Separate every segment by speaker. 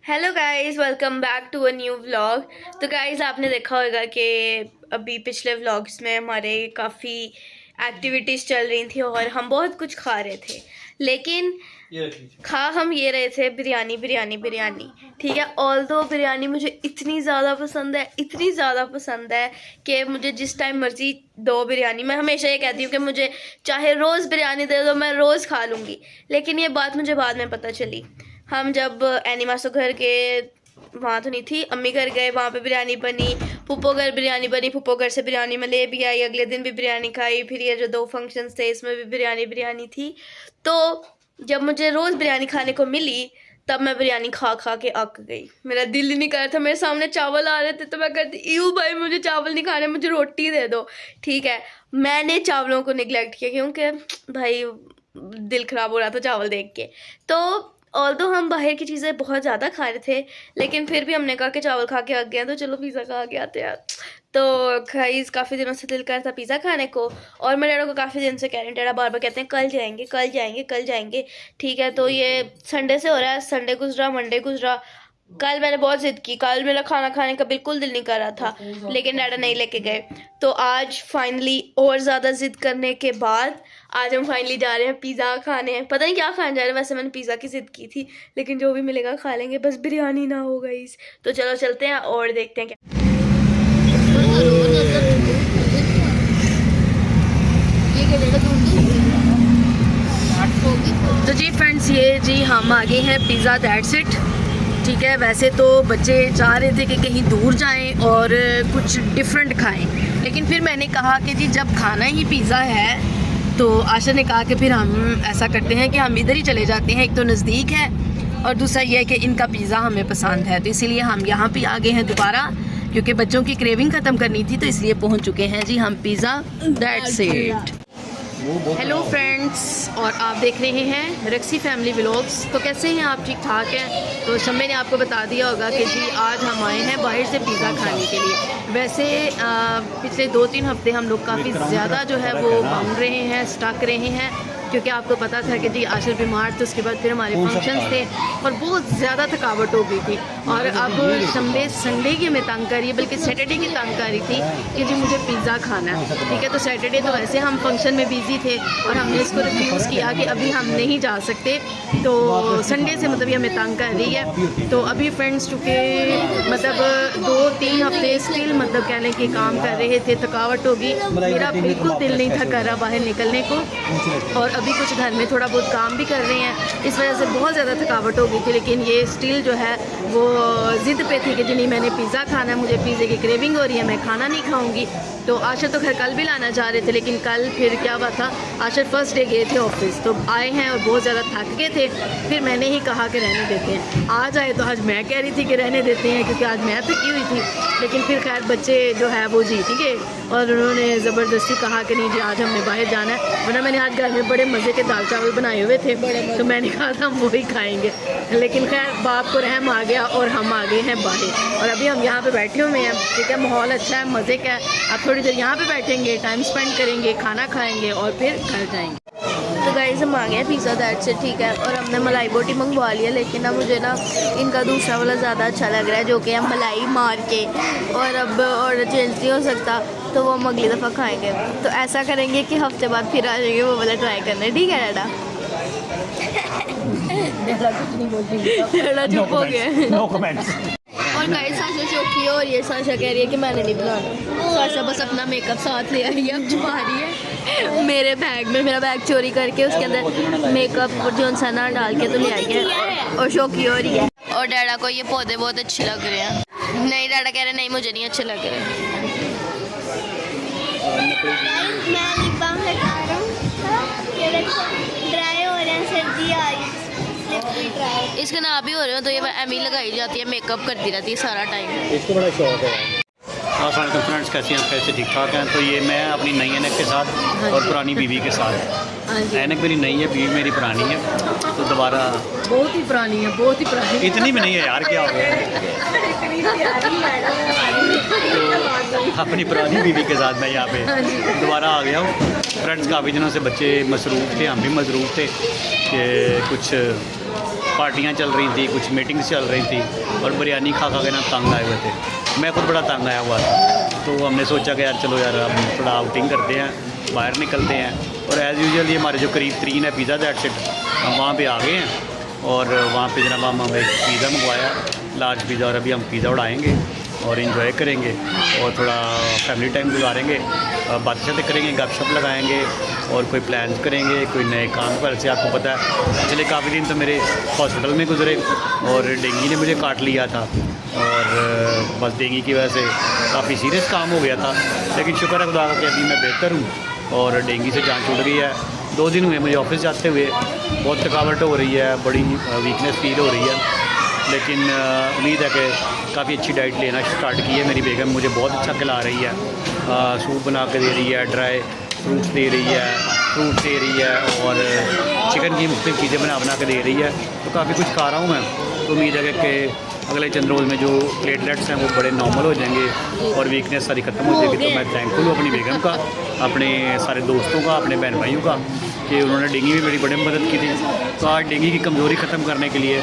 Speaker 1: Hello guys, welcome back to a new vlog. तो guys, आपने देखा होगा कि अभी पिछले व्लॉग्स में हमारे काफ़ी एक्टिविटीज़ चल रही थी और हम बहुत कुछ खा रहे थे, लेकिन खा हम ये रहे थे बिरयानी बिरयानी बिरयानी। ठीक है, ऑल्दो बिरयानी मुझे इतनी ज़्यादा पसंद है, इतनी ज़्यादा पसंद है कि मुझे जिस टाइम मर्ज़ी दो बिरयानी। मैं हमेशा ये कहती हूँ कि मुझे चाहे रोज़ बिरयानी दे दो, मैं रोज़ खा लूँगी। लेकिन ये बात मुझे बाद में पता चली। हम जब एनिमासो घर के वहाँ तो नहीं थी, अम्मी घर गए, वहाँ पे बिरयानी बनी, फूफो घर बिरयानी बनी, फूफो घर से बिरयानी मैं ले भी आई, अगले दिन भी बिरयानी खाई, फिर ये जो 2 फंक्शंस थे इसमें भी बिरयानी बिरयानी थी। तो जब मुझे रोज़ बिरयानी खाने को मिली तब मैं बिरयानी खा खा के अक गई। मेरा दिल ही नहीं कर रहा था, मेरे सामने चावल आ रहे थे तो मैं कहती यूँ भाई मुझे चावल नहीं खाने, मुझे रोटी दे दो। ठीक है, मैंने चावलों को निगलेक्ट किया क्योंकि भाई दिल ख़राब हो रहा था चावल देख के। तो ऑल्दो हम बाहर की चीज़ें बहुत ज़्यादा खा रहे थे, लेकिन फिर भी हमने कहा कि चावल खा के आ गए हैं तो चलो पिज़्ज़ा खा के आते हैं। तो गाइस, काफ़ी दिनों से दिल कर था पिज़्ज़ा खाने को, और मेरे डैडा को काफ़ी दिन से कह रहे हैं, डैडा बार बार कहते हैं कल जाएंगे कल जाएंगे कल जाएंगे। ठीक है, तो ये संडे से हो रहा है, संडे गुजरा, मंडे गुजरा, कल मैंने बहुत ज़िद की, कल मेरा खाना खाने का बिल्कुल दिल नहीं कर रहा था, लेकिन डैडा नहीं लेके गए। तो आज फाइनली और ज़्यादा ज़िद करने के बाद आज हम फाइनली जा रहे हैं पिज़्ज़ा खाने। हैं पता नहीं क्या खाने जा रहे हैं, वैसे मैंने पिज़्ज़ा की ज़िद की थी, लेकिन जो भी मिलेगा खा लेंगे, बस बिरयानी ना हो गई। तो चलो चलते हैं और देखते हैं क्या। तो जी फ्रेंड्स, ये जी हम आगे हैं पिज़्ज़ा दैट्स इट। ठीक है, वैसे तो बच्चे चाह रहे थे कि कहीं दूर जाएं और कुछ डिफरेंट खाएं, लेकिन फिर मैंने कहा कि जी जब खाना ही पिज़्ज़ा है तो आशा ने कहा कि फिर हम ऐसा करते हैं कि हम इधर ही चले जाते हैं। एक तो नज़दीक है और दूसरा ये है कि इनका पिज़्ज़ा हमें पसंद है, तो इसीलिए हम यहाँ पे आ गए हैं दोबारा, क्योंकि बच्चों की क्रेविंग ख़त्म करनी थी, तो इसलिए पहुँच चुके हैं जी हम pizza that's it. Hello friends, और आप देख रहे हैं रक्सी फैमिली व्लॉग्स। तो कैसे हैं आप? ठीक ठाक हैं? तो शम्मे ने आपको बता दिया होगा कि जी आज हम आए हैं बाहर से पिज़्ज़ा खाने के लिए। वैसे पिछले 2-3 हफ्ते हम लोग काफ़ी ज़्यादा जो है वो मांग रहे हैं, स्टक रहे हैं, क्योंकि आपको पता था कि जी आशिर बीमार थे, उसके बाद फिर हमारे फंक्शंस थे और बहुत ज़्यादा थकावट हो गई थी। और अब संडे की हमें तंग कर रही है, बल्कि सैटरडे की तंग कर रही थी कि जी मुझे पिज़्ज़ा खाना है। ठीक है, तो सैटरडे तो वैसे हम फंक्शन में बिज़ी थे और हमने इसको रिफ्यूज़ किया कि अभी हम नहीं जा सकते, तो संडे से मतलब ये हमें तंग कर रही है। तो अभी फ्रेंड्स चूँकि मतलब 2-3 हफ्ते स्टिल मतलब कहने के काम कर रहे थे, थकावट होगी, मेरा बिल्कुल दिल नहीं था कर रहा बाहर निकलने को, और अभी कुछ घर में थोड़ा बहुत काम भी कर रहे हैं, इस वजह से बहुत ज़्यादा थकावट हो गई थी। लेकिन ये स्टिल जो है वो ज़िद पे थी कि जी नहीं, मैंने पिज़्ज़ा खाना है, मुझे पिज़्ज़े की क्रेविंग हो रही है, मैं खाना नहीं खाऊंगी। तो आशा तो खैर कल भी लाना चाह रहे थे, लेकिन कल फिर क्या हुआ था, आशा फर्स्ट डे गए थे ऑफिस, तो आए हैं और बहुत ज़्यादा थक गए थे। फिर मैंने ही कहा कि रहने देते हैं, आज आए तो आज मैं कह रही थी कि रहने देते हैं, क्योंकि आज मैं थकी हुई थी। लेकिन फिर खैर बच्चे जो है वो जीत गए और उन्होंने ज़बरदस्ती कहा कि नहीं जी आज हमने बाहर जाना है, वरना मैंने आज घर में बड़े मज़े के दाल चावल बनाए हुए थे, तो मैंने कहा था हम वही खाएंगे। लेकिन खैर बाप को रहम आ गया और हम आ गए हैं बाहर, और अभी हम यहाँ पे बैठे हुए हैं। ठीक है, माहौल अच्छा है, मज़े का है। अब थोड़ी देर यहाँ पे बैठेंगे, टाइम स्पेंड करेंगे, खाना खाएंगे और फिर घर जाएंगे। तो गाइस, हम आ गए हैं पिज़्ज़ा दैट से। ठीक है, और हमने मलाई बोटी मंगवा लिया, लेकिन ना मुझे ना इनका दूसरा वाला ज़्यादा अच्छा लग रहा है, जो कि हम मलाई मार के, और अब और चेंज नहीं हो सकता, तो वो हम अगली दफ़ा खाएंगे। तो ऐसा करेंगे कि हफ्ते बाद फिर आ जाएंगे वो वाला ट्राई करने। ठीक है डैडा? डैडा चुप हो गया।
Speaker 2: No comments.
Speaker 1: और गाइस, साशा चौकी है और ये साशा कह रही है कि मैंने नहीं बनाना। साशा बस अपना मेकअप साथ ले आई है, अब छुपा रही है मेरे बैग में, मेरा बैग चोरी करके उसके अंदर मेकअप जो सना डाल के तो ले आई है, और शौकी हो रही है। और डैडा को ये पौधे बहुत अच्छे लग रहे हैं। नहीं, डैडा कह रहे नहीं मुझे नहीं अच्छे लग रहे।
Speaker 3: मैं लिप बाम लगा रहा हूँ, ये देखो ड्राई हो रहे हैं, सर्दी आ रही है, ड्राई।
Speaker 1: इसके नाम भी हो रहे हो तो ये एमी लगाई जाती है, मेकअप करती रहती है सारा टाइम।
Speaker 2: इसको बड़ा शौक है। अस्सलाम फ्रेंड्स, कैसे हैं? कैसे ठीक ठाक हैं? तो ये मैं अपनी नई ऐनक के साथ और पुरानी बीवी के साथ, ऐनक मेरी नई है, बीवी मेरी पुरानी है, तो दोबारा
Speaker 1: बहुत ही पुरानी है, बहुत ही पुरानी।
Speaker 2: इतनी भी नहीं है यार, क्या हो गया। तो अपनी पुरानी बीवी के साथ मैं यहाँ पे दोबारा आ गया हूँ। फ्रेंड्स, काफ़ी दिनों से बच्चे मसरूफ़ थे, हम भी मसरूफ़ थे कि कुछ पार्टियाँ चल रही थी, कुछ मीटिंग्स चल रही थी और बिरयानी खा खा के ना तंग आए हुए थे। मैं खुद बड़ा तंग आया हुआ था, तो हमने सोचा कि यार चलो यार हम थोड़ा आउटिंग करते हैं, बाहर निकलते हैं। और एज़ यूजुअल ये हमारे जो करीब तरीन है पिज़्ज़ा दैट्स इट, हम वहाँ पे आ गए हैं और वहाँ पे जनाब हम एक पिज़्ज़ा मंगवाया, लार्ज पिज़्ज़ा, और अभी हम पिज़्ज़ा उड़ाएँगे और इन्जॉय करेंगे और थोड़ा फैमिली टाइम गुजारेंगे, बातें शातें करेंगे, गपशप लगाएंगे और कोई प्लान्स करेंगे, कोई नए काम पर से। आपको पता है पिछले काफ़ी दिन तो मेरे हॉस्पिटल में गुजरे और डेंगू ने मुझे काट लिया था और बस डेंगू की वजह से काफ़ी सीरियस काम हो गया था, लेकिन शुक्र है खुदा का कि अभी मैं बेहतर हूँ और डेंगू से जान छूट गई है। 2 दिन हुए मुझे ऑफिस जाते हुए, बहुत थकावट हो रही है, बड़ी वीकनेस फील हो रही है, लेकिन उम्मीद है कि काफ़ी अच्छी डाइट लेना स्टार्ट की है मेरी बेगम, मुझे बहुत अच्छा खिला रही है, सूप बना के दे रही है, ड्राई फ्रूट्स दे रही है, फ्रूट दे रही है और चिकन की मुख्तलिफ चीज़ें बना के दे रही है, तो काफ़ी कुछ खा रहा हूँ मैं। तो उम्मीद है कि अगले चंद रोज़ में जो प्लेटलेट्स हैं वो बड़े नॉर्मल हो जाएंगे और वीकनेस सारी ख़त्म हो जाएगी। तो मैं थैंकफुल हूँ अपनी बेगम का, अपने सारे दोस्तों का, अपने बहन भाइयों का कि उन्होंने डेंगू में मेरी बड़ी मदद की थी। तो आज डेंगू की कमज़ोरी ख़त्म करने के लिए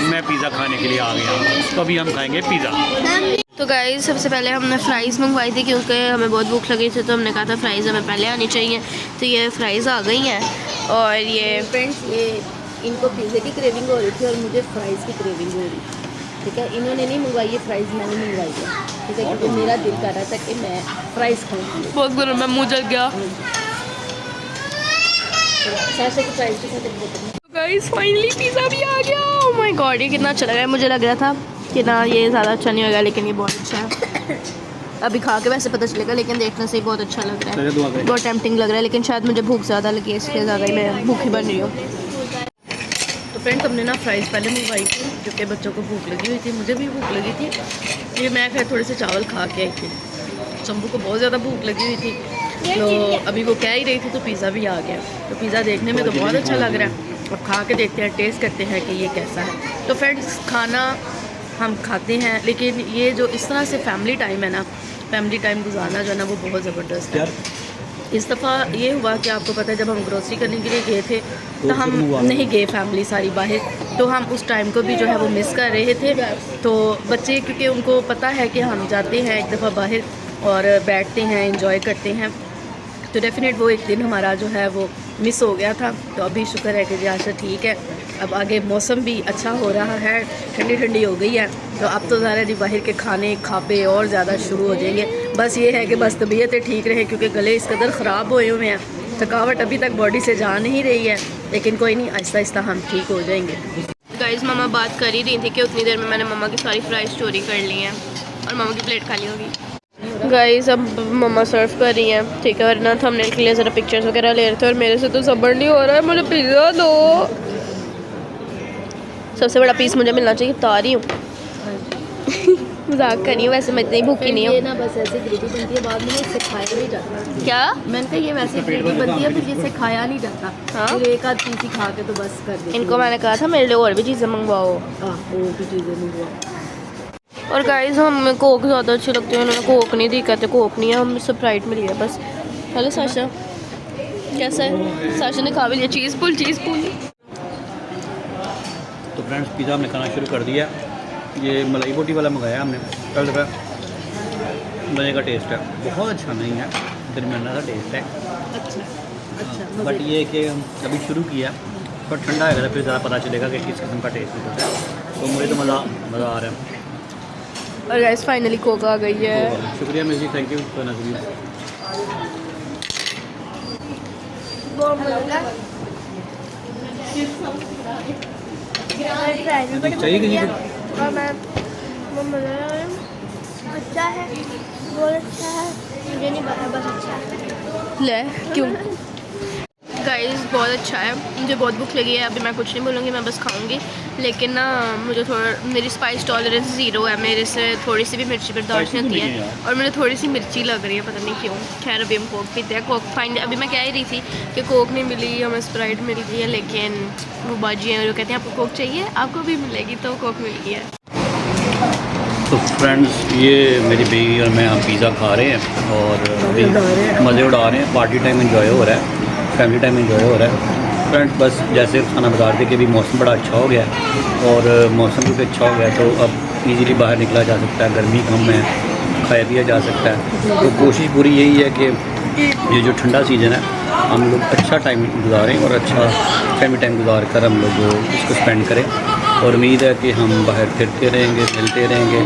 Speaker 2: मैं पिज़्ज़ा खाने के लिए आ गया हूँ, तो अभी हम खाएँगे पिज़्ज़ा।
Speaker 4: तो गाइस सबसे पहले हमने फ़्राइज़ मंगवाई थी क्योंकि हमें बहुत भूख लगी थी, तो हमने कहा था फ़्राइज़ हमें पहले आनी चाहिए। तो ये फ़्राइज़ आ गई हैं और ये
Speaker 1: फ्रेंड्स ये इनको पिज़्ज़े की क्रेविंग हो रही थी और मुझे फ्राइज़ की क्रेविंग हो रही थी, ठीक है। इन्होंने नहीं मंगवाई ये फ्राइज़, मैंने मंगवाई है, ठीक है, क्योंकि मेरा दिल कर रहा था कि मैं फ्राइज़ खाऊँ।
Speaker 4: बहुत गर्म है, मुँह जल गया।
Speaker 1: साशा की फ्राइज़ के साथ एक बोतल।
Speaker 4: गाइस फाइनली पिज़्ज़ा भी आ गया। ओह माय गॉड, ये कितना अच्छा लग रहा है। मुझे लग रहा था कि ना ये ज़्यादा अच्छा नहीं होगा, लेकिन ये बहुत अच्छा है। अभी खा के वैसे पता चलेगा, लेकिन देखने से ही बहुत अच्छा लग रहा है, बहुत टेम्पटिंग लग रहा है, लेकिन शायद मुझे भूख ज़्यादा लगी है इसलिए ज़्यादा ही मैं भूखी बन रही हूँ।
Speaker 1: तो फ्रेंड्स हमने ना फ्राइज़ पहले मंगवाई थी क्योंकि बच्चों को भूख लगी हुई थी, मुझे भी भूख लगी थी। ये मैं फिर थोड़े से चावल खा के आई थी, शंभू को बहुत ज़्यादा भूख लगी हुई थी, तो अभी वो कह ही रही थी, तो पिज़्ज़ा भी आ गया। तो पिज़्ज़ा देखने में तो बहुत अच्छा लग रहा है, अब खा के देखते हैं, टेस्ट करते हैं कि ये कैसा है। तो फ्रेंड्स खाना हम खाते हैं, लेकिन ये जो इस तरह से फैमिली टाइम है ना, फैमिली टाइम गुजारना जो है ना वो बहुत ज़बरदस्त है। इस दफ़ा ये हुआ कि आपको पता है जब हम ग्रोसरी करने के लिए गए थे तो हम नहीं गए फैमिली सारी बाहर, तो हम उस टाइम को भी जो है वो मिस कर रहे थे। तो बच्चे क्योंकि उनको पता है कि हम जाते हैं एक दफ़ा बाहर और बैठते हैं, एंजॉय करते हैं, तो डेफिनेट वो एक दिन हमारा जो है वो मिस हो गया था। तो अभी शुक्र है कि जहाँ से ठीक है, अब आगे मौसम भी अच्छा हो रहा है, ठंडी ठंडी हो गई है, तो अब तो ज़्यादा जी बाहर के खाने खापे और ज़्यादा शुरू हो जाएंगे। बस ये है कि बस तबीयतें ठीक रहे, क्योंकि गले इस कदर ख़राब हुए हुए हैं, थकावट अभी तक बॉडी से जा नहीं रही है, लेकिन कोई नहीं, आहिस्ता आहिस्ता हम ठीक हो जाएंगे।
Speaker 4: गाइस मम्मा बात कर ही रही थी कि उतनी देर में मैंने मम्मा की सारी फ्राइज़ चोरी कर ली हैं और मम्मा की प्लेट खाली होगी। गाइस अब मम्मा सर्व कर रही हैं, ठीक है, वरना थंबनेल के लिए ज़रा पिक्चर्स वगैरह ले रहे थे और मेरे से तो सब्र नहीं हो रहा है, मुझे पिज़्ज़ा दो। सबसे बड़ा पीस मुझे मिलना चाहिए, बता रही हूँ। मजाक कर रही हूँ, वैसे मैं इतनी भूखी नहीं हूँ।
Speaker 1: ये ना बस ऐसे ग्रेवी बनती है, बाद में इससे खाया नहीं जाता।
Speaker 4: क्या
Speaker 1: मैंने कहा ये वैसे ग्रेवी बनती है, फिर जिससे खाया नहीं जाता।
Speaker 4: हाँ?
Speaker 1: फिर एक आध पीस ही खा के तो बस कर देती
Speaker 4: इनको मैंने कहा था मेरे लिए और भी चीज़ें मंगवाओ।
Speaker 1: और भी चीज़ें मंगवा।
Speaker 4: और गाइस हमें कोक ज़्यादा अच्छी लगती है, उन्होंने कोक नहीं दी, कहते कोक नहीं है, हम स्प्राइट मिली है बस। हेलो साशा, कैसा है? साशा ने खा भी लिया चीज़ पुल।
Speaker 2: तो फ्रेंड्स पिज़्ज़ा हमने खाना शुरू कर दिया। ये मलाई बोटी वाला मंगाया हमने, कल दफ़ा मज़े का टेस्ट है, बहुत अच्छा नहीं है, दरमियाना सा टेस्ट है।
Speaker 1: अच्छा
Speaker 2: बट ये कि अभी शुरू किया, पर ठंडा है, फिर ज़्यादा पता चलेगा कि किस किस्म का टेस्ट है। तो मुझे तो मज़ा आ रहा है।
Speaker 4: और गाइस फाइनली कोक आ गई है।
Speaker 2: शुक्रिया मिर्जी, थैंक यू फॉर नजरीन। चाहिए किसी को?
Speaker 3: और मैं अच्छा है, बहुत अच्छा है, मुझे नहीं पता, बस अच्छा है।
Speaker 4: ले क्यों? गाइस बहुत अच्छा है, मुझे बहुत भूख लगी है, अभी मैं कुछ नहीं बोलूँगी, मैं बस खाऊंगी, लेकिन ना मुझे थोड़ा, मेरी स्पाइस टॉलरेंस ज़ीरो है, मेरे से थोड़ी सी भी मिर्ची बर्दाश्त नहीं होती है, और मुझे थोड़ी सी मिर्ची लग रही है, पता नहीं क्यों। खैर अभी हम कोक पीते हैं, कोक फाइंड, अभी मैं कह ही रही थी कि कोक नहीं मिली, हमें स्प्राइट मिल गई है, लेकिन वो बाजी हैं, वो कहते हैं आपको कोक चाहिए, आपको भी मिलेगी, तो कोक मिल गई है।
Speaker 2: तो फ्रेंड्स ये मेरी बेटी और मैं हम पिज़्ज़ा खा रहे हैं और मज़े उड़ा रहे हैं, पार्टी टाइम एंजॉय हो रहा है, फैमिली टाइम एंजॉय हो रहा है। डिफरेंट, बस जैसे खाना बता रहे थे कि अभी मौसम बड़ा अच्छा हो गया है और मौसम क्योंकि अच्छा हो गया तो अब इजीली बाहर निकला जा सकता है, गर्मी कम है, खाया पिया जा सकता है। तो कोशिश पूरी यही है कि ये जो ठंडा सीज़न है हम लोग अच्छा टाइम गुजारें और अच्छा फैमिली टाइम गुजार कर हम लोग इसको स्पेंड करें। और उम्मीद है कि हम बाहर फिरते रहेंगे, मिलते रहेंगे,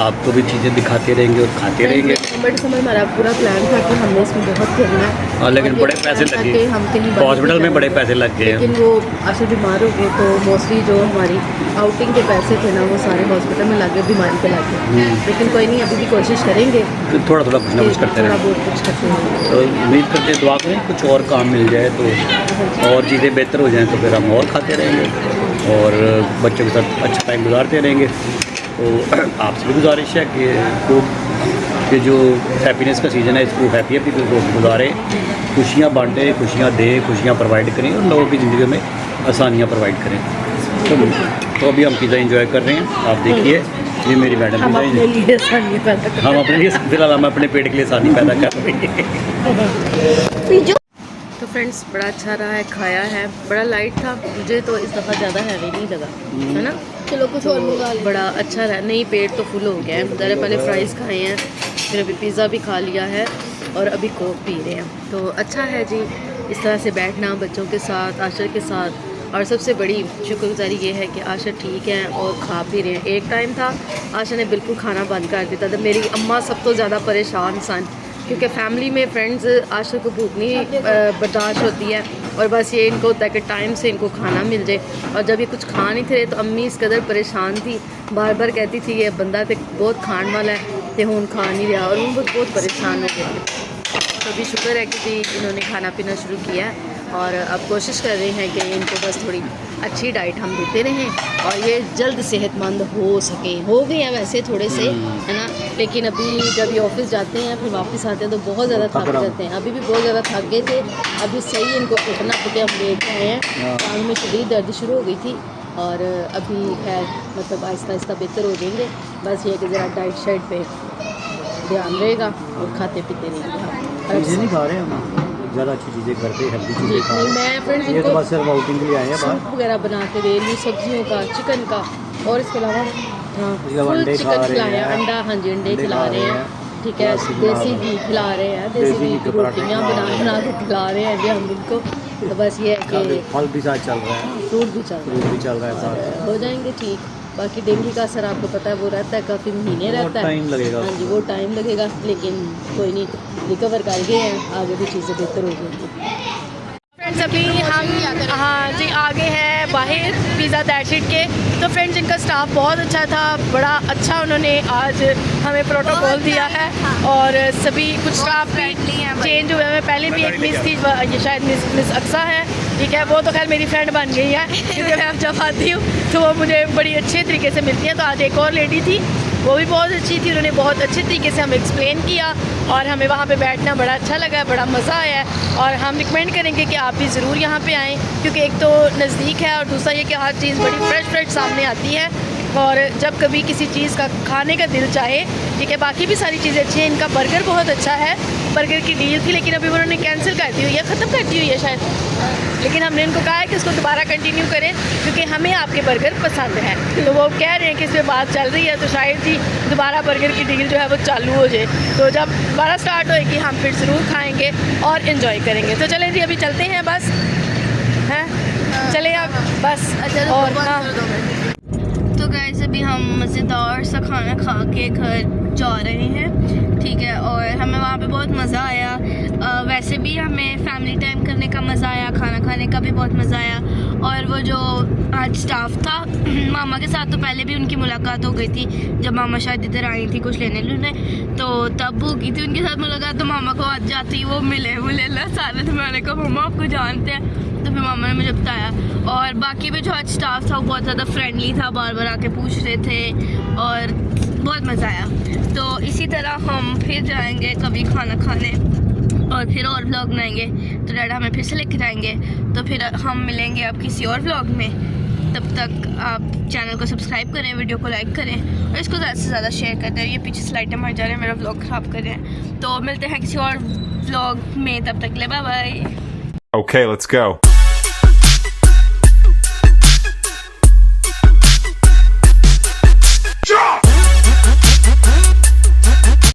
Speaker 2: आपको भी चीज़ें दिखाते रहेंगे और खाते रहेंगे।
Speaker 1: बट समय हमारा पूरा प्लान था कि हमने इसमें बहुत खेलना है।
Speaker 2: हाँ, लेकिन बड़े पैसे लगे,
Speaker 1: हम कहीं बाहर
Speaker 2: हॉस्पिटल
Speaker 1: नहीं
Speaker 2: में बड़े
Speaker 1: जा
Speaker 2: पैसे लग गए
Speaker 1: लेकिन
Speaker 2: हैं।
Speaker 1: वो आशा बीमार हो गए तो मोस्टली जो हमारी आउटिंग के पैसे थे ना वो सारे हॉस्पिटल में लगे, बीमारी पे लगे। लेकिन कोई नहीं, अभी भी कोशिश करेंगे
Speaker 2: तो थोड़ा थोड़ा कुछ ना कुछ करते
Speaker 1: थोड़ा
Speaker 2: रहें।
Speaker 1: बहुत कुछ करते हैं।
Speaker 2: तो उम्मीद करते हैं, दुआ करें कुछ और काम मिल जाए तो और चीज़ें बेहतर हो जाएं तो फिर हम और खाते रहेंगे और बच्चों के साथ अच्छा टाइम गुजारते रहेंगे। तो आपसे भी गुजारिश है कि ये जो हैप्पीनेस का सीज़न है इसको हैप्पी गुजारें, खुशियाँ बांटें, खुशियाँ दें, खुशियाँ प्रोवाइड करें और लोगों की ज़िंदगी में आसानियाँ प्रोवाइड करें। तो अभी हम पिज़्ज़ा एंजॉय कर रहे हैं, आप देखिए ये मेरी मैडम
Speaker 1: हम अपने
Speaker 2: पिज़्ज़ा
Speaker 1: लिए आसानी पैदा कर
Speaker 2: हम अपने लिए फिलहाल हम अपने पेट के लिए आसानी पैदा कर रहे हैं।
Speaker 1: तो फ्रेंड्स बड़ा अच्छा रहा है, खाया है, बड़ा लाइट था, मुझे तो इस दफ़ा ज़्यादा हैवी नहीं लगा, है ना।
Speaker 3: चलो कुछ और मंगा लें।
Speaker 1: बड़ा अच्छा रहा, नहीं पेट तो फुल हो गया है। ज़रा पहले फ्राइज़ खाए हैं, फिर अभी पिज़्ज़ा भी खा लिया है और अभी कोक पी रहे हैं। तो अच्छा है जी इस तरह से बैठना बच्चों के साथ, आशर के साथ। और सबसे बड़ी शुक्रगुजारी ये है कि आशा ठीक है और खा पी रहे हैं। एक टाइम था आशा ने बिल्कुल खाना बंद कर दिया था, मेरी अम्मा सब तो ज़्यादा परेशान सन क्योंकि फैमिली में फ्रेंड्स आशा को भूख नहीं बर्दाश्त होती है और बस ये इनको होता है कि टाइम से इनको खाना मिल जाए। और जब ये कुछ खा नहीं थे तो अम्मी इस कदर परेशान थी, बार बार कहती थी ये बंदा तो बहुत खाने वाला है तो हूँ खा नहीं रहा, और वो बहुत परेशान हो गए थे। तो अभी शुक्र है कि जी इन्होंने खाना पीना शुरू किया है और अब कोशिश कर रहे हैं कि इनको बस थोड़ी अच्छी डाइट हम देते रहें और ये जल्द सेहतमंद हो सके। हो गए हैं वैसे थोड़े से, है ना, लेकिन अभी जब ये ऑफिस जाते हैं फिर वापस आते हैं तो बहुत ज़्यादा थक जाते हैं। अभी भी बहुत ज़्यादा थक गए थे, अभी सही इनको उठना क्योंकि हम लेट आए हैं, टांग में शदीद दर्द शुरू हो गई थी और अभी खैर मतलब आहिस्ता आहिस्ता बेहतर हो जाएंगे। बस ये कि ज़रा डाइट शाइट पे ध्यान रहेगा और खाते पीते रहेंगे।
Speaker 2: चीज़ें नहीं खा रहे हैं हम, ज़्यादा अच्छी चीज़ें करते हैं, हेल्दी चीज़ें खा रहे हैं।
Speaker 1: मैं फ्रेंड्स
Speaker 2: ये तो बस सिर्फ आउटिंग के लिए आए हैं बाहर।
Speaker 1: सूप वगैरह बना के दे रही, सब्जियों का, चिकन का और इसके अलावा हाँ फुल
Speaker 2: अंडे खा
Speaker 1: चिकन
Speaker 2: रहे
Speaker 1: खिलाया,
Speaker 2: हैं,
Speaker 1: अंडा, हाँ जी अंडे खिला रहे हैं, ठीक है,
Speaker 2: देसी बना
Speaker 1: देसी
Speaker 2: रहे
Speaker 1: घी खिला रहे हैं, देसी
Speaker 2: देसी
Speaker 1: घी
Speaker 2: घी
Speaker 1: की
Speaker 2: के पराठे
Speaker 1: रोटियाँ
Speaker 2: खिला
Speaker 1: बना
Speaker 2: रहे हैं।
Speaker 1: बना के खिला रहे हैं जी हम इनको। तो बस ये है कि
Speaker 2: फल भी साथ चल रहा है,
Speaker 1: फ्रूट भी चल रहा
Speaker 2: फ्रूट भी चल रहा है साथ।
Speaker 1: है, हो जाएंगे ठीक। बाकी डेंगू का असर आपको पता है वो रहता है, काफ़ी महीने रहता है,
Speaker 2: टाइम लगेगा।
Speaker 1: हाँ जी वो टाइम लगेगा, लेकिन कोई नहीं, रिकवर कर गए हैं, आगे भी चीज़ें बेहतर हो जाएंगी। फ्रेंड्स अभी हम हाँ जी आगे हैं बाहर पिज़्ज़ा दैट इट के। तो फ्रेंड्स इनका स्टाफ बहुत अच्छा था, बड़ा अच्छा उन्होंने आज हमें प्रोटोकॉल दिया है और सभी कुछ स्टाफ भी चेंज हुए हैं। पहले भी एक मिस थी, ये शायद मिस अक्सा है, ठीक है, वो तो खैर मेरी फ्रेंड बन गई है क्योंकि मैं अब जब आती हूँ तो वो मुझे बड़ी अच्छे तरीके से मिलती है। तो आज एक और लेडी थी, वो भी बहुत अच्छी थी, उन्होंने बहुत अच्छे तरीके से हमें एक्सप्लेन किया और हमें वहाँ पे बैठना बड़ा अच्छा लगा, बड़ा मज़ा आया और हम रिकमेंड करेंगे कि आप भी ज़रूर यहाँ पे आएँ क्योंकि एक तो नज़दीक है और दूसरा ये कि हर चीज़ बड़ी फ्रेश सामने आती है और जब कभी किसी चीज़ का खाने का दिल चाहे, ठीक है। बाकी भी सारी चीज़ें अच्छी हैं, इनका बर्गर बहुत अच्छा है, बर्गर की डील थी लेकिन अभी उन्होंने कैंसिल कर दी हुई है, ख़त्म कर दी हुई है शायद, लेकिन हमने इनको कहा है कि इसको दोबारा कंटिन्यू करें क्योंकि हमें आपके बर्गर पसंद है। तो वो कह रहे हैं कि इस पर बात चल रही है तो शायद ही दोबारा बर्गर की डील जो है वो चालू हो जाए, तो जब दोबारा स्टार्ट होएगी हम फिर ज़रूर खाएँगे और इन्जॉय करेंगे। तो चलें जी अभी चलते हैं, बस हैं चले आप बस। और हाँ तो गाइस अभी हम मज़ेदार सा खाना खा के घर जा रहे हैं, ठीक है, और हमें वहाँ पे बहुत मज़ा आया। वैसे भी हमें फैमिली टाइम करने का मज़ा आया, खाना खाने का भी बहुत मज़ा आया। और वो जो आज स्टाफ था मामा के साथ तो पहले भी उनकी मुलाकात हो गई थी, जब मामा शायद इधर आई थी कुछ लेने लूने, तो तब हो गई थी उनके साथ मुलाकात। तो मामा को आज जाते ही वो मिले सारे, तो मैंने कहा मामा आपको जानते हैं, तो फिर मामा ने मुझे बताया। और बाकी भी जो आज स्टाफ था वो बहुत ज़्यादा फ्रेंडली था, बार बार आके पूछ रहे थे और बहुत मज़ा आया। तो इसी तरह हम फिर जाएंगे कभी खाना खाने और फिर और व्लॉग बनाएंगे, तो डैडा हमें फिर से लेके जाएंगे, तो फिर हम मिलेंगे अब किसी और व्लॉग में। तब तक आप चैनल को सब्सक्राइब करें, वीडियो को लाइक करें और इसको ज़्यादा से ज़्यादा शेयर कर दें। ये पीछे स्लाइडें मर जा रहे हैं, मेरा व्लॉग ख़राब कर रहे हैं। तो मिलते हैं किसी और व्लॉग में, तब तक ले bye bye.
Speaker 5: Okay, let's go.